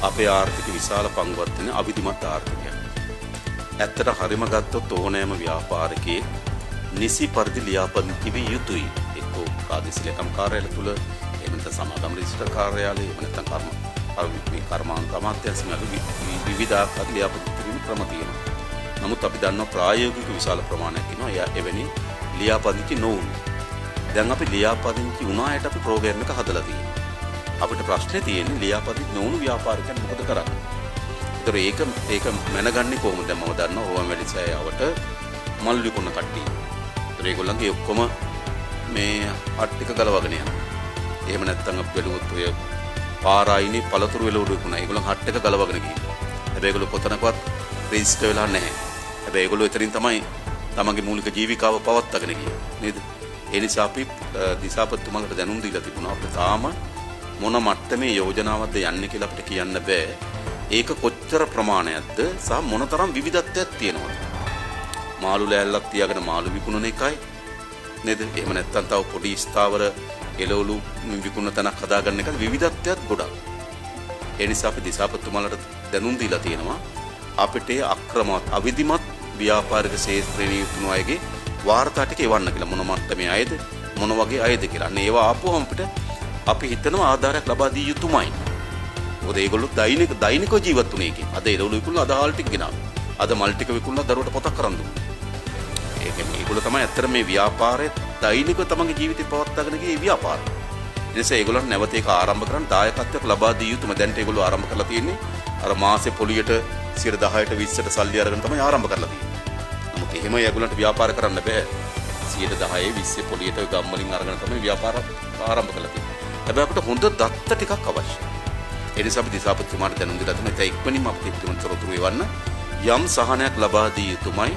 අපේ ආර්ථික විශාල පංගුවක් තියෙන අවිධිමත් ආර්ථිකයක්. ඇත්තට හරිම ගත්තොත් ඕනෑම ව්‍යාපාරිකයෙක් නිසි පරිදි ලියාපදිංචි විය යුතුයි. එක්කෝ ප්‍රාදේශීය ලේකම් කාර්යාලය තුල එහෙම නැත්නම් සමාගම් රෙජිස්ටර් කාර්යාලය එහෙම නැත්නම් කර්මාන්ත අමාත්‍යාංශයෙන් විවිධ ආකාර ලියාපදිංචි ක්‍රම තියෙනවා. නමුත් අපි දන්නවා ප්‍රායෝගික විශාල ප්‍රමාණයක් ඉන්නවා එවැනි ලියාපදිංචි නොවුණු. දැන් අපි ලියාපදිංචි වුණායට අපි ප්‍රෝග්‍රෑම් එක හදලා තියෙනවා. අපිට ප්‍රශ්නේ තියෙන්නේ ලියාපදිංචි නොවුණු ව්‍යාපාරිකයන් මොකද කරන්නේ? ඒතර ඒක මැනගන්නේ කොහොමද? දැන් මම දන්නවා රෝම වැලිසෑයාවට මල් විකුණන කට්ටිය. ඒතර ඒගොල්ලන්ගේ ඔක්කොම මේ අට් ටික ගලවගෙන යනවා. එහෙම නැත්නම් අපි බැලුවොත් ඔය පාරායිනේ පළතුරු වෙලවඩු විකුණන. ඒගොල්ලන් හට් එක ගලවගෙන ගිහින්. හැබැයි ඒගොල්ලෝ කොතනකවත් රෙජිස්ටර් වෙලා නැහැ. හැබැයි ඒගොල්ලෝ එතනින් තමයි තමන්ගේ මූලික ජීවිකාව පවත්වාගෙන ගියේ. නේද? ඒ නිසා අපි දිසාපතිතුමාලට දැනුම් දීලා තිබුණා. අපිට තාම මොන මට්ටමේ යෝජනාවක්ද යන්නේ කියලා අපිට කියන්න බෑ. ඒක කොච්චර ප්‍රමාණයක්ද සහ මොනතරම් විවිධත්වයක් තියෙනවද? මාළු ලෑල්ලක් තියාගෙන මාළු විකුණන එකයි නේද? එහෙම නැත්නම් තව පොඩි ස්ථාවර එළවලු විකුණන තැනක් හදාගන්න එක විවිධත්වයක් ගොඩක්. ඒ නිසා අපි දිසාපතිතුමාලට දැනුම් දීලා තියෙනවා අපිට අක්‍රමවත් අවිධිමත් ව්‍යාපාරික ක්ෂේත්‍රයේ නියුතුණු අයගේ වාර්තා ටික එවන්න කියලා. මොන මට්ටමේ අයද මොන වගේ අයද කියලා. අන්න ඒවා ආපුවම අපිට අපි හිතනවා ආධාරයක් ලබා දී යුතුමයි. මොකද ඒගොල්ලෝ දෛනිකව ජීවත් වුණේ ඒකෙන්. අද එළවලු විකුණලා අද හාල් ටික ගෙනාවා. අද මල් ටික විකුණලා දරුවට පොතක් කරන් දුන්නා. ඒගොල්ලෝ තමයි ඇත්තට මේ ව්‍යාපාරයේ දෛනිකව තමන්ගේ ජීවිතේ පවත්වාගෙන ගියේ ව්‍යාපාරය. ඒ නිසා ඒගොල්ලන් නැවත ඒක ආරම්භ කරන්න දායකත්වයක් ලබා දී යුතුම. දැන් ඒගොල්ලෝ ආරම්භ කරලා තියෙන්නේ අර මාසේ පොලියට 10ට 20ට සල්ලි අරගෙන තමයි ආරම්භ කරලා තියෙන්නේ. නමුත් එහෙම ඒගොල්ලන්ට ව්‍යාපාර කරන්න බෑ. 10 10 20 පොලියට ගම් වලින් අරගෙන තමයි ව්‍යාපාර ආරම්භ කරලා තියෙන්නේ. හැබැයි අපිට හොඳ දත්ත ටිකක් අවශ්‍යයි. ඒ නිසා අපි දිසාපතිතුමාට දැනුම් දීලා තමයි ඒක ඉක්මනින්ම අපිට තොරතුරු එවන්න යම් සහනයක් ලබා දී යුතුමයි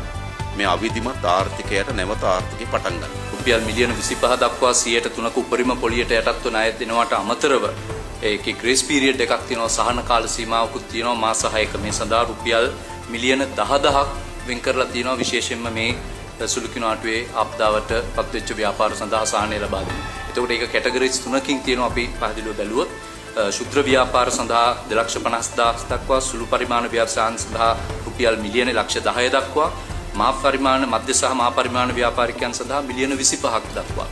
මේ අවිධිමත් ආර්ථිකයට නැවත ආර්ථිකය පටන් ගන්න. රුපියල් මිලියන 25 දක්වා 3%ක උපරිම පොලියට යටත්ව ණය දෙනවට අමතරව ඒකේ ග්‍රේස් පීරියඩ් එකක් තියෙනවා, සහන කාල සීමාවකුත් තියෙනවා මාස 6ක. මේ සඳහා රුපියල් මිලියන 10000ක් වෙන් කරලා තියෙනවා විශේෂයෙන්ම මේ සුළු කිනාටුවේ ආපදාවට පත්වෙච්ච ව්‍යාපාර සඳහා සහනය ලබා දෙන්න. එතකොට ඒක කැටගරිස් 3කින් තියෙනවා අපි පැහැදිලිව බැලුවොත්. ශුද්‍ර ව්‍යාපාර සඳහා 2,50,000 දක්වා, සුළු පරිමාණ ව්‍යවසායන් සඳහා රුපියල් මිලියන 10 දක්වා, මහා පරිමාණ මධ්‍ය සහ මහා පරිමාණ ව්‍යාපාරිකයන් සඳහා මිලියන 25ක් දක්වා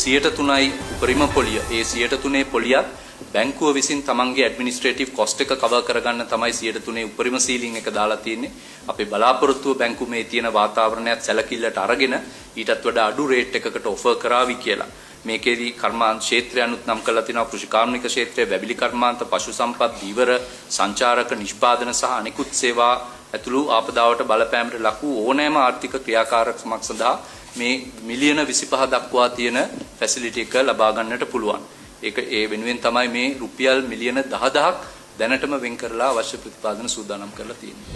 3%යි උපරිම පොලිය. ඒ 3% පොලියත් බැංකුව විසින් තමන්ගේ ඇඩ්මිනිස්ට්‍රේටිව් කොස්ට් එක කවර් කරගන්න තමයි 3% උපරිම සීලින් එක දාලා තියෙන්නේ. අපේ බලාපොරොත්තුව බැංකුව මේ තියෙන වාතාවරණයත් සැලකිල්ලට අරගෙන ඊටත් වඩා අඩු රේට් එකකට ඔෆර් කරાવી කියලා. මේකේදී කර්මාන්ත ක්ෂේත්‍රයන්ුත් නම් කරලා තිනවා. කෘෂි කාර්මික ක්ෂේත්‍රය, වැවිලි කර්මාන්ත, පශු සම්පත්, දීවර, සංචාරක, නිෂ්පාදන සහ අනෙකුත් සේවා ඇතුළු ආපදාවට බලපෑමට ලක් වූ ඕනෑම ආර්ථික ක්‍රියාකාරකමක් සඳහා මේ මිලියන 25 දක්වා තියෙන ෆැසිලිටි එක ලබා ගන්නට පුළුවන්. ඒක ඒ වෙනුවෙන් තමයි මේ රුපියල් මිලියන 10000ක් දැනටම වෙන් කරලා අවශ්‍ය ප්‍රතිපාදන සූදානම් කරලා තියෙන්නේ.